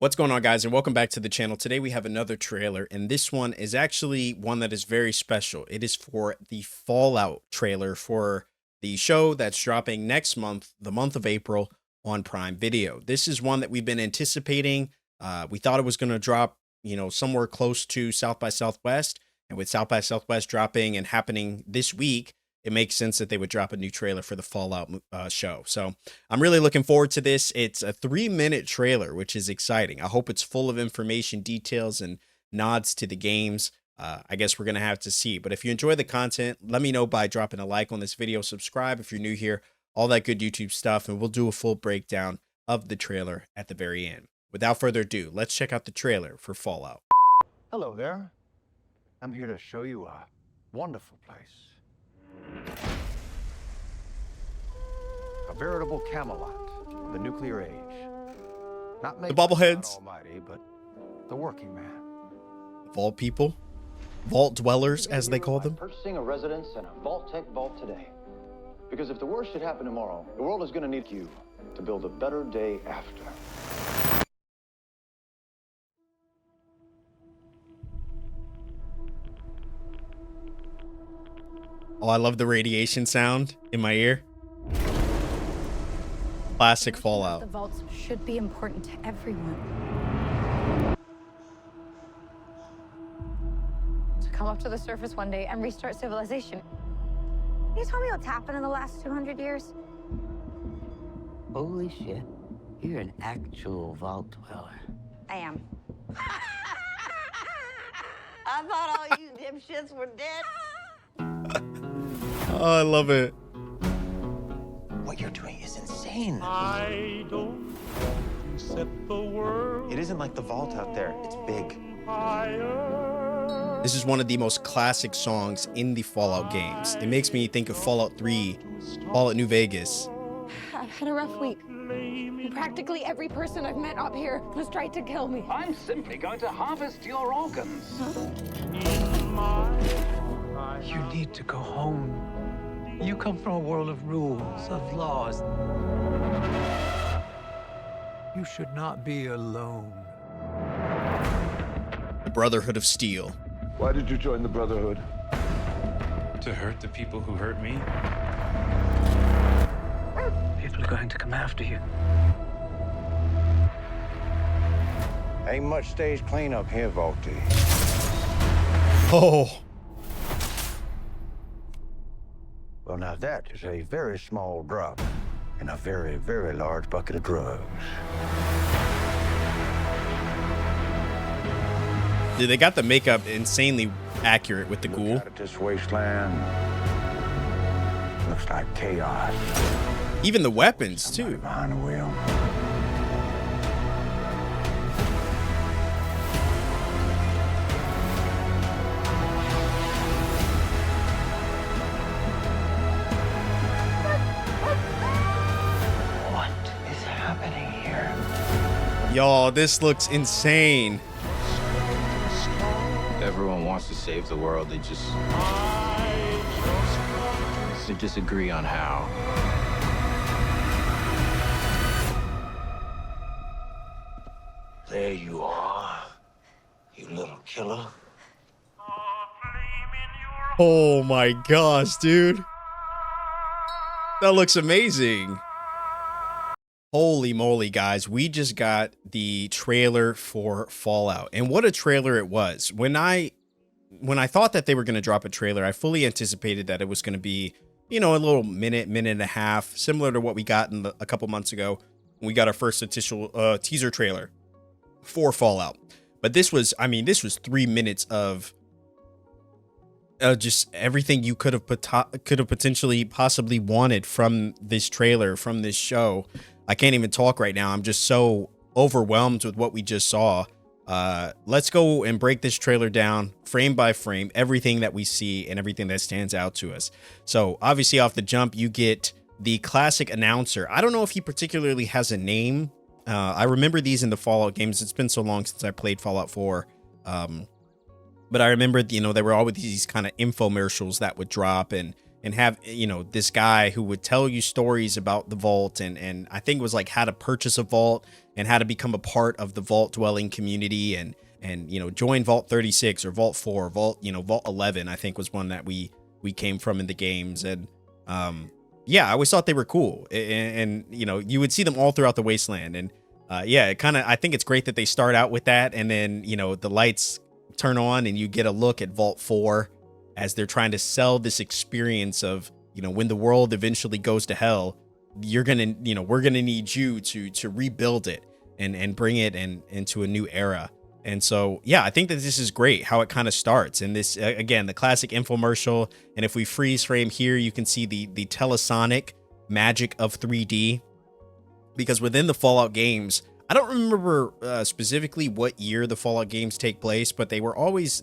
What's going on, guys, and welcome back to the channel. Today we have another trailer, and this one is actually one that is very special. It is for the Fallout trailer for the show that's dropping next month, the month of April, on Prime Video. This is one that we've been anticipating. We thought it was going to drop, somewhere close to South by Southwest, and with South by Southwest dropping and happening this week, it makes sense that they would drop a new trailer for the Fallout show. So I'm really looking forward to this. It's a 3-minute trailer, which is exciting. I hope it's full of information, details, and nods to the games. I guess we're going to have to see. But if you enjoy the content, let me know by dropping a like on this video, subscribe if you're new here, all that good YouTube stuff, and we'll do a full breakdown of the trailer at the very end. Without further ado, let's check out the trailer for Fallout. Hello there. I'm here to show you a wonderful place. A veritable Camelot of the nuclear age. Not The bobbleheads. Almighty, but the working man. Vault people, vault dwellers, as they call them. Purchasing a residence in a Vault-Tec vault today. Because if the worst should happen tomorrow, the world is going to need you to build a better day after. Oh, I love the radiation sound in my ear. Classic Fallout. The vaults should be important to everyone. To come up to the surface one day and restart civilization. Can you tell me what's happened in the last 200 years? Holy shit. You're an actual vault dweller. I am. I thought all you dipshits were dead. Oh, I love it. What you're doing is insane. I don't set the world It isn't like the vault out there. It's big. higher. This is one of the most classic songs in the Fallout games. It makes me think of Fallout 3, Fallout New Vegas. I've had a rough week. Practically every person I've met up here has tried to kill me. I'm simply going to harvest your organs. You You need to go home. You come from a world of rules, of laws. You should not be alone. The Brotherhood of Steel. Why did you join the Brotherhood? To hurt the people who hurt me? People are going to come after you. Ain't much stage cleanup here, Vaulty. Oh, Well, now that is a very small drop in a very, very large bucket of drugs. dude, they got the makeup insanely accurate with the ghoul. Look out at this wasteland. Looks like chaos. Even the weapons, too. Behind the wheel. What is happening here? Y'all, this looks insane. Everyone wants to save the world. They just disagree on how. There you are, you little killer. Oh my gosh, dude. That looks amazing. Holy moly, guys. We just got the trailer for Fallout. And what a trailer it was. When I thought that they were going to drop a trailer, I fully anticipated that it was going to be, a little minute and a half, similar to what we got a couple months ago when we got our first official teaser trailer for Fallout. But this was 3 minutes of just everything you could have potentially possibly wanted from this trailer, from this show. I can't even talk right now. I'm just so overwhelmed with what we just saw. Let's go and break this trailer down frame by frame, everything that we see and everything that stands out to us. So obviously off the jump, you get the classic announcer. I don't know if he particularly has a name. I remember these in the Fallout games. It's been so long since I played Fallout 4. But I remember, there were always these kind of infomercials that would drop, and and have, you know, this guy who would tell you stories about the vault, and I think it was like how to purchase a vault and how to become a part of the vault dwelling community, and you know, join Vault 36 or Vault 4, Vault 11, I think was one that we came from in the games. And yeah, I always thought they were cool, and you know, you would see them all throughout the wasteland. And yeah, I think it's great that they start out with that, and then, you know, the lights turn on and you get a look at Vault 4 as they're trying to sell this experience of, you know, when the world eventually goes to hell, we're gonna need you to rebuild it and bring it into a new era. And so, yeah, I think that this is great how it kind of starts. And this, again, the classic infomercial. And if we freeze frame here, you can see the telesonic magic of 3D, because within the Fallout games, I don't remember specifically what year the Fallout games take place, but they always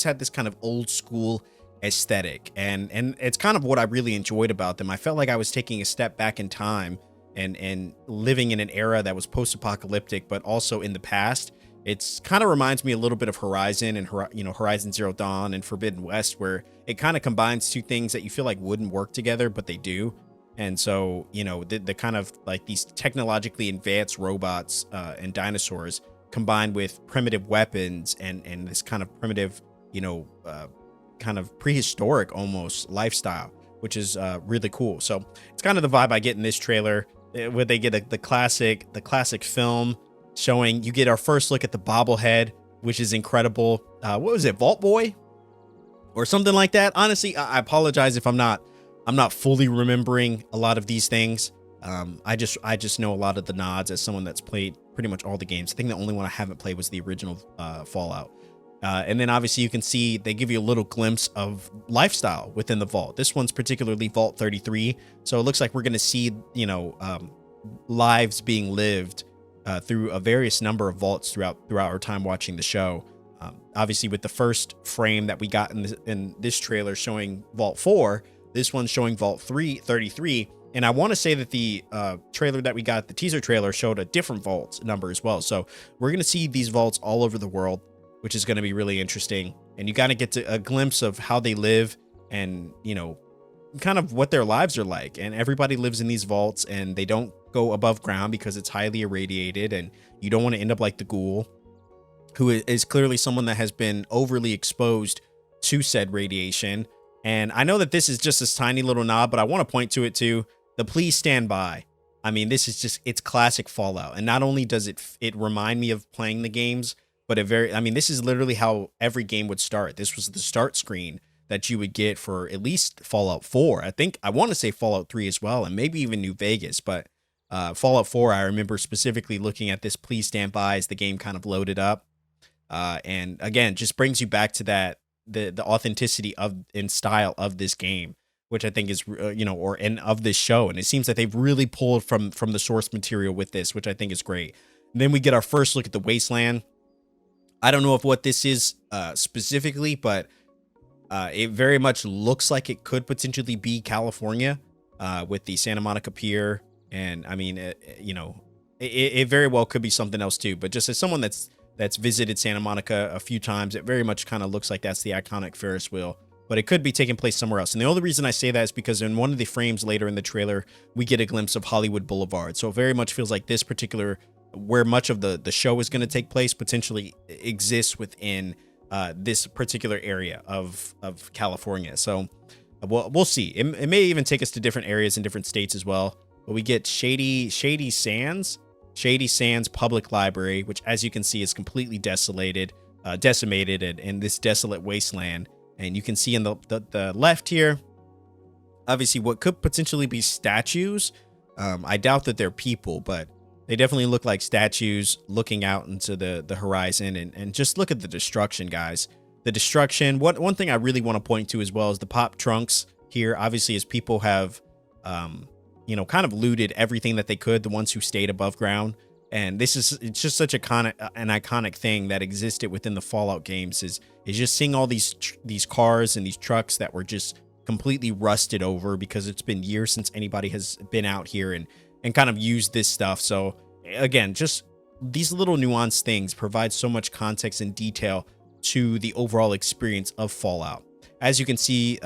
had this kind of old school aesthetic. And it's kind of what I really enjoyed about them. I felt like I was taking a step back in time and living in an era that was post-apocalyptic, but also in the past. It's kind of reminds me a little bit of Horizon and, you know, Horizon Zero Dawn and Forbidden West, where it kind of combines two things that you feel like wouldn't work together, but they do. And so, you know, the kind of like these technologically advanced robots and dinosaurs combined with primitive weapons and this kind of primitive, you know, kind of prehistoric almost lifestyle, which is really cool. So it's kind of the vibe I get in this trailer, where they get the classic film showing. You get our first look at the bobblehead, which is incredible. What was it, Vault Boy or something like that? Honestly, I apologize if I'm not fully remembering a lot of these things. I just know a lot of the nods as someone that's played pretty much all the games. I think the only one I haven't played was the original Fallout. And then obviously you can see they give you a little glimpse of lifestyle within the vault. This one's particularly Vault 33. So it looks like we're going to see, you know, lives being lived through a various number of vaults throughout our time watching the show. Obviously, with the first frame that we got in this trailer showing Vault 4, this one's showing Vault 33. And I want to say that the trailer that we got, the teaser trailer, showed a different vault number as well. So we're going to see these vaults all over the world, which is going to be really interesting. And you kind of get a glimpse of how they live and, you know, kind of what their lives are like. And everybody lives in these vaults, and they don't go above ground because it's highly irradiated, and you don't want to end up like the ghoul, who is clearly someone that has been overly exposed to said radiation. And I know that this is just this tiny little nod, but I want to point to it too. The please stand by. I mean, this is just, it's classic Fallout. And not only does it remind me of playing the games, but this is literally how every game would start. This was the start screen that you would get for at least Fallout 4. I want to say Fallout 3 as well, and maybe even New Vegas, but Fallout 4, I remember specifically looking at this please stand by as the game kind of loaded up. And again, just brings you back to that, the authenticity of and style of this game, which I think is, and of this show. And it seems that they've really pulled from the source material with this, which I think is great. And then we get our first look at the wasteland. I don't know if what this is specifically, but it very much looks like it could potentially be California with the Santa Monica Pier. And I mean, it very well could be something else too. But just as someone that's visited Santa Monica a few times, it very much kind of looks like that's the iconic Ferris wheel. But it could be taking place somewhere else. And the only reason I say that is because in one of the frames later in the trailer, we get a glimpse of Hollywood Boulevard. So it very much feels like this particular, where much of the show is going to take place, potentially exists within this particular area of California. So we'll see. It may even take us to different areas in different states as well. But we get Shady Sands Public Library, which, as you can see, is completely decimated in this desolate wasteland. And you can see in the left here, obviously, what could potentially be statues. I doubt that they're people, but they definitely look like statues looking out into the horizon. And just look at the destruction, guys. The destruction. One thing I really want to point to as well is the pop trunks here. Obviously, as people have, kind of looted everything that they could, the ones who stayed above ground. And it's just such an iconic thing that existed within the Fallout games is just seeing all these cars and these trucks that were just completely rusted over because it's been years since anybody has been out here and kind of used this stuff. So again, just these little nuanced things provide so much context and detail to the overall experience of Fallout. As you can see,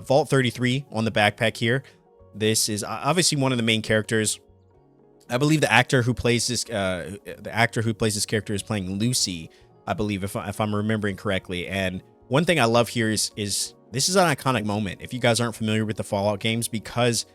Vault 33 on the backpack here. This is obviously one of the main characters. I believe the actor who plays this character is playing Lucy, I believe, if I'm remembering correctly. And one thing I love here is this is an iconic moment. If you guys aren't familiar with the Fallout games, because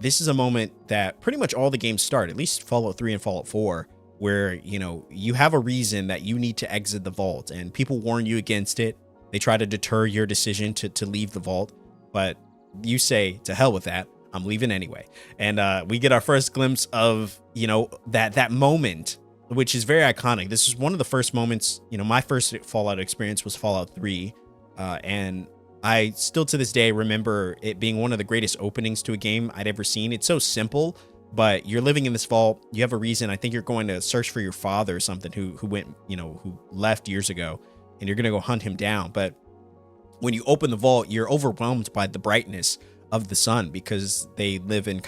this is a moment that pretty much all the games start, at least Fallout 3 and Fallout 4, where, you know, you have a reason that you need to exit the vault, and people warn you against it. They try to deter your decision to leave the vault, but you say, to hell with that, I'm leaving anyway. And we get our first glimpse of, you know, that moment, which is very iconic. This is one of the first moments, you know, my first Fallout experience was Fallout 3, and I still to this day remember it being one of the greatest openings to a game I'd ever seen. It's so simple, but you're living in this vault. You have a reason. I think you're going to search for your father or something who went, you know, who left years ago, and you're going to go hunt him down. But when you open the vault, you're overwhelmed by the brightness of the sun, because they live in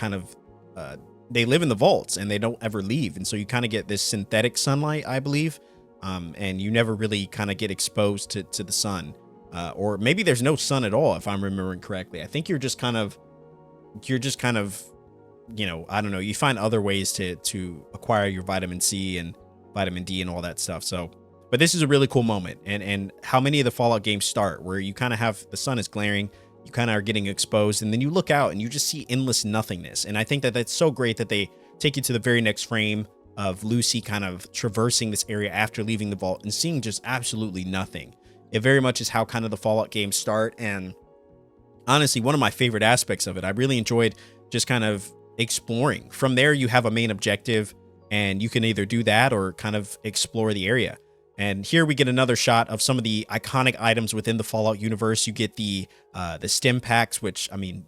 they live in the vaults and they don't ever leave. And so you kind of get this synthetic sunlight, I believe. And you never really kind of get exposed to the sun, or maybe there's no sun at all, if I'm remembering correctly. I think you're just kind of, you know, I don't know. You find other ways to acquire your vitamin C and vitamin D and all that stuff. So, but this is a really cool moment. And how many of the Fallout games start where you kind of have, the sun is glaring, you kind of are getting exposed, and then you look out and you just see endless nothingness. And I think that that's so great that they take you to the very next frame of Lucy kind of traversing this area after leaving the vault and seeing just absolutely nothing. It very much is how kind of the Fallout games start. And honestly, one of my favorite aspects of it, I really enjoyed just kind of exploring. From there, you have a main objective, and you can either do that or kind of explore the area. And here we get another shot of some of the iconic items within the Fallout universe. You get the stim packs, which, I mean,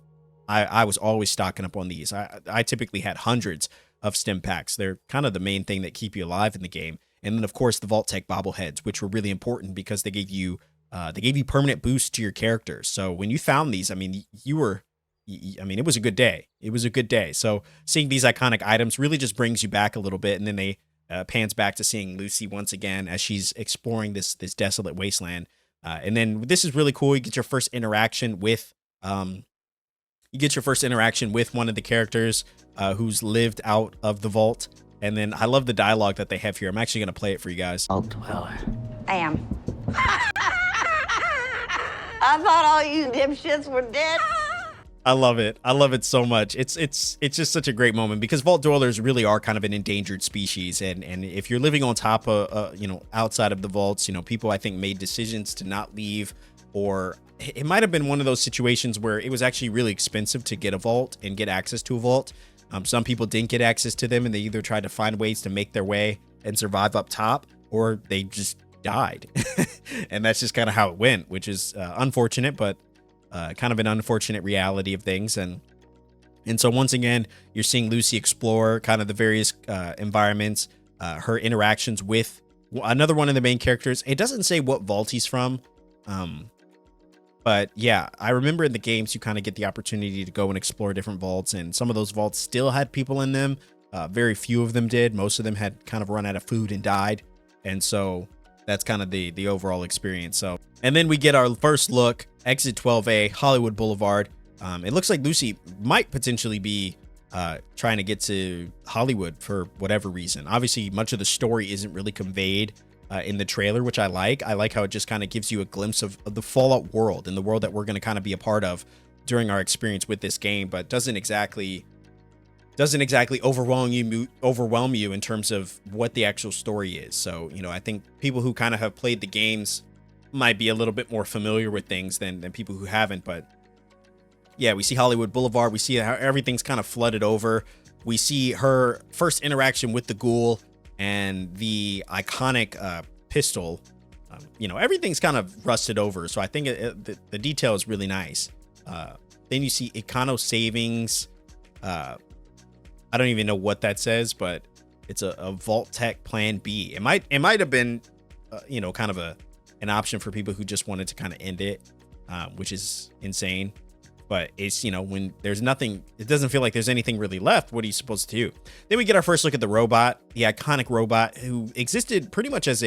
I was always stocking up on these. I typically had hundreds of stim packs. They're kind of the main thing that keep you alive in the game. And then, of course, the Vault Tech bobbleheads, which were really important because they gave you permanent boosts to your characters. So when you found these, I mean, it was a good day. It was a good day. So seeing these iconic items really just brings you back a little bit. And then they pans back to seeing Lucy once again as she's exploring this desolate wasteland. And then this is really cool. You get your first interaction with one of the characters who's lived out of the vault. And then I love the dialogue that they have here. I'm actually going to play it for you guys. Vault dweller. I am. I thought all you dipshits were dead. I love it. I love it so much. It's just such a great moment, because vault dwellers really are kind of an endangered species. And if you're living on top of, outside of the vaults, people, I think, made decisions to not leave, or it might have been one of those situations where it was actually really expensive to get a vault and get access to a vault. Some people didn't get access to them, and they either tried to find ways to make their way and survive up top, or they just died. And that's just kind of how it went, which is unfortunate, but kind of an unfortunate reality of things. And so once again, you're seeing Lucy explore kind of the various environments, her interactions with another one of the main characters. It doesn't say what vault he's from. But yeah, I remember in the games, you kind of get the opportunity to go and explore different vaults, and some of those vaults still had people in them. Very few of them did. Most of them had kind of run out of food and died. And so that's kind of the overall experience. So, and then we get our first look, exit 12A, Hollywood Boulevard. It looks like Lucy might potentially be trying to get to Hollywood for whatever reason. Obviously, much of the story isn't really conveyed in the trailer, which I like. I like how it just kind of gives you a glimpse of the Fallout world and the world that we're going to kind of be a part of during our experience with this game, but doesn't exactly overwhelm you in terms of what the actual story is. So, I think people who kind of have played the games might be a little bit more familiar with things than people who haven't. But yeah, we see Hollywood Boulevard. We see how everything's kind of flooded over. We see her first interaction with the ghoul and the iconic pistol. Everything's kind of rusted over. So I think the detail is really nice. Then you see Econo Savings. I don't even know what that says, but it's a Vault Tech Plan B. It might have been, kind of an option for people who just wanted to kind of end it, which is insane. But it's, when there's nothing, it doesn't feel like there's anything really left. What are you supposed to do? Then we get our first look at the robot, the iconic robot who existed pretty much as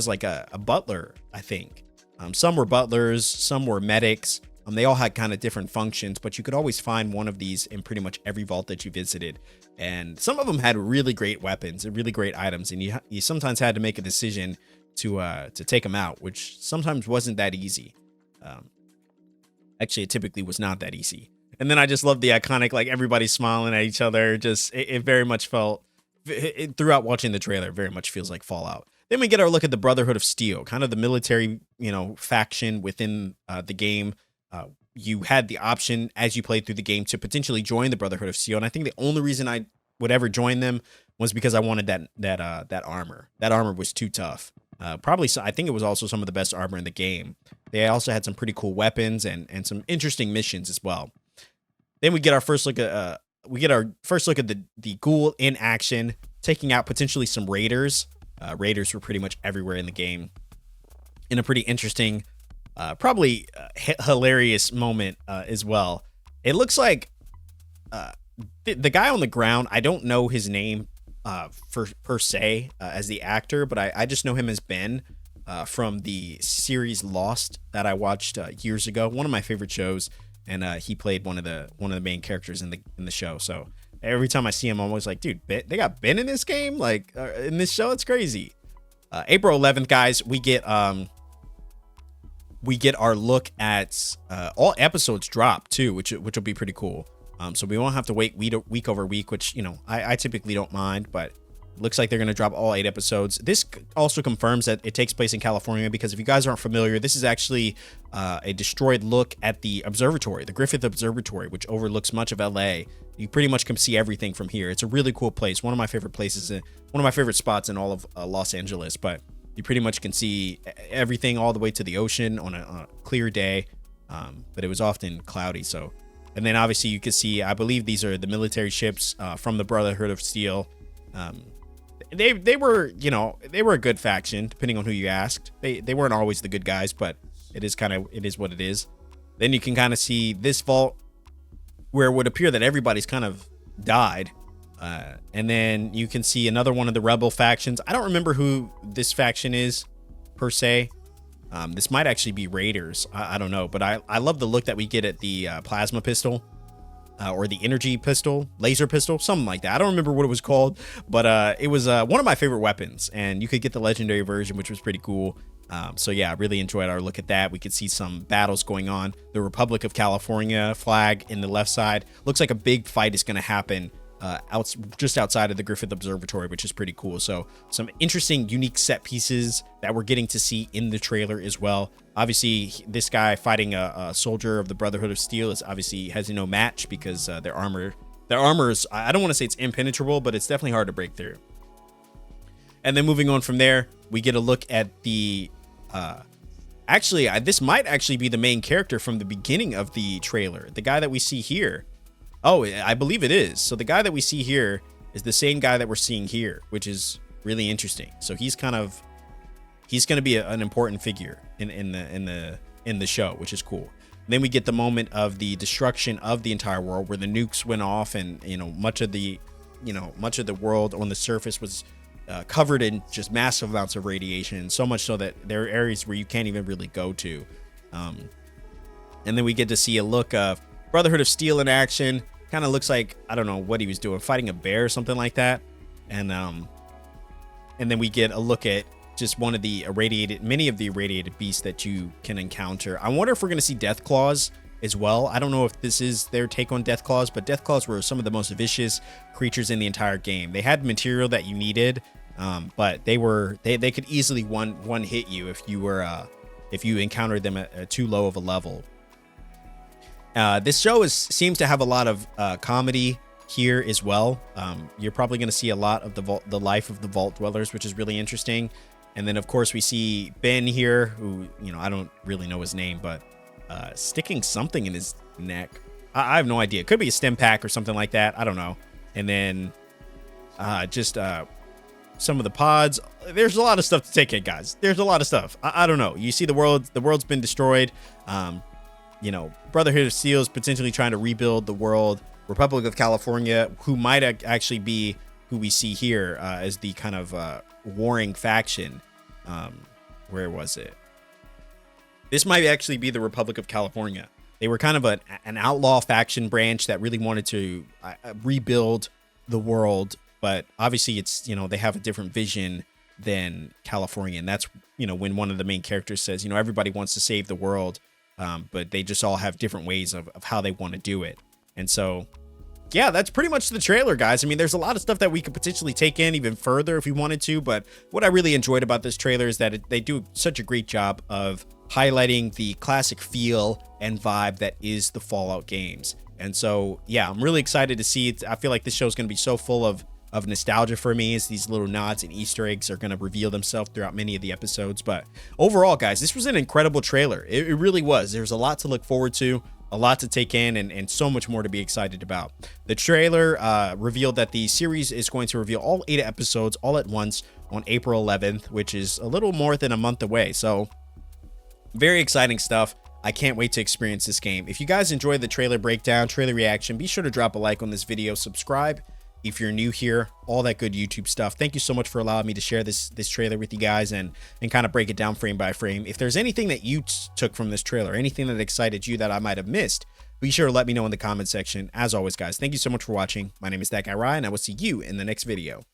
like a butler, I think. Some were butlers, some were medics. They all had kind of different functions, but you could always find one of these in pretty much every vault that you visited. And some of them had really great weapons and really great items, and you sometimes had to make a decision to take them out, which sometimes wasn't that easy. Actually, it typically was not that easy. And then I just love the iconic, like, everybody smiling at each other. Just it very much felt throughout watching the trailer, very much feels like Fallout. Then we get our look at the Brotherhood of Steel, kind of the military, faction within the game. You had the option as you played through the game to potentially join the Brotherhood of Steel, and I think the only reason I would ever join them was because I wanted that armor. That armor was too tough. Probably, I think it was also some of the best armor in the game. They also had some pretty cool weapons and some interesting missions as well. Then we get our first look at the ghoul in action, taking out potentially some raiders. Raiders were pretty much everywhere in the game, in a pretty interesting, probably hilarious moment as well. It looks like the guy on the ground, I don't know his name per se as the actor, but I just know him as Ben from the series Lost that I watched years ago. One of my favorite shows, and he played one of the main characters in the show. So every time I see him, I'm always like, dude, they got Ben in this game, like in this show. It's crazy. April 11th, guys, we get our look at all episodes drop too, which will be pretty cool. So we won't have to wait week over week, which I typically don't mind, but it looks like they're going to drop all 8 episodes. This also confirms that it takes place in California, because if you guys aren't familiar, this is actually a destroyed look at the observatory, the Griffith Observatory, which overlooks much of LA. You pretty much can see everything from here. It's a really cool place. One of my favorite places, one of my favorite spots in all of Los Angeles, but you pretty much can see everything all the way to the ocean on a clear day. But it was often cloudy. So, and then obviously you can see, I believe these are the military ships from the Brotherhood of Steel. They were a good faction, depending on who you asked. They weren't always the good guys, but it is what it is. Then you can kind of see this vault where it would appear that everybody's kind of died. And then you can see another one of the rebel factions. I don't remember who this faction is per se. This might actually be Raiders. I don't know, but I love the look that we get at the plasma pistol. Or the energy pistol, laser pistol, something like that. I don't remember what it was called, but it was one of my favorite weapons, and you could get the legendary version, which was pretty cool. So yeah, I really enjoyed our look at that. We could see some battles going on. The Republic of California flag in the left side. Looks like a big fight is going to happen just outside of the Griffith Observatory, which is pretty cool. So some interesting, unique set pieces that we're getting to see in the trailer as well. Obviously, this guy fighting a soldier of the Brotherhood of Steel is obviously has no match, because their armor is, I don't want to say it's impenetrable, but it's definitely hard to break through. And then moving on from there, we get a look at the this might actually be the main character from the beginning of the trailer. The guy that we see here. Oh, I believe it is. So the guy that we see here is the same guy that we're seeing here, which is really interesting. So he's going to be an important figure in the show, which is cool. And then we get the moment of the destruction of the entire world, where the nukes went off, and much of the world on the surface was covered in just massive amounts of radiation, so much so that there are areas where you can't even really go to. And then we get to see a look of Brotherhood of Steel in action. Kind of looks like, I don't know what he was doing, fighting a bear or something like that. And then we get a look at just many of the irradiated beasts that you can encounter. I wonder if we're going to see Death Claws as well. I don't know if this is their take on Death Claws, but Death Claws were some of the most vicious creatures in the entire game. They had material that you needed, but they could easily one hit you if you encountered them at too low of a level. This show seems to have a lot of comedy here as well. You're probably going to see a lot of the life of the Vault Dwellers, which is really interesting. And then, of course, we see Ben here, who, I don't really know his name, but sticking something in his neck. I have no idea. It could be a stim pack or something like that. I don't know. And then some of the pods. There's a lot of stuff to take in, guys. There's a lot of stuff. I don't know. You see the world's been destroyed. Brotherhood of Steel is potentially trying to rebuild the world. Republic of California, who might actually be who we see here as the kind of warring faction. Where was it? This might actually be the Republic of California. They were kind of an outlaw faction branch that really wanted to rebuild the world, but obviously it's, you know, they have a different vision than California. And that's, you know, when one of the main characters says, you know, everybody wants to save the world, but they just all have different ways of how they want to do it. And so, yeah, that's pretty much the trailer, guys. I mean, there's a lot of stuff that we could potentially take in even further if we wanted to, but what I really enjoyed about this trailer is that they do such a great job of highlighting the classic feel and vibe that is the Fallout games. And so, yeah, I'm really excited to see it. I feel like this show is going to be so full of nostalgia for me, as these little nods and Easter eggs are going to reveal themselves throughout many of the episodes. But overall, guys, this was an incredible trailer. It really was. There's a lot to look forward to, a lot to take in, and so much more to be excited about. The trailer revealed that the series is going to reveal all 8 episodes all at once on April 11th, which is a little more than a month away. So very exciting stuff. I can't wait to experience this game. If you guys enjoyed the trailer breakdown, trailer reaction, be sure to drop a like on this video, subscribe if you're new here, all that good YouTube stuff. Thank you so much for allowing me to share this trailer with you guys and kind of break it down frame by frame. If there's anything that you took from this trailer, anything that excited you that I might have missed, be sure to let me know in the comment section. As always, guys, thank you so much for watching. My name is That Guy Ryan. I will see you in the next video.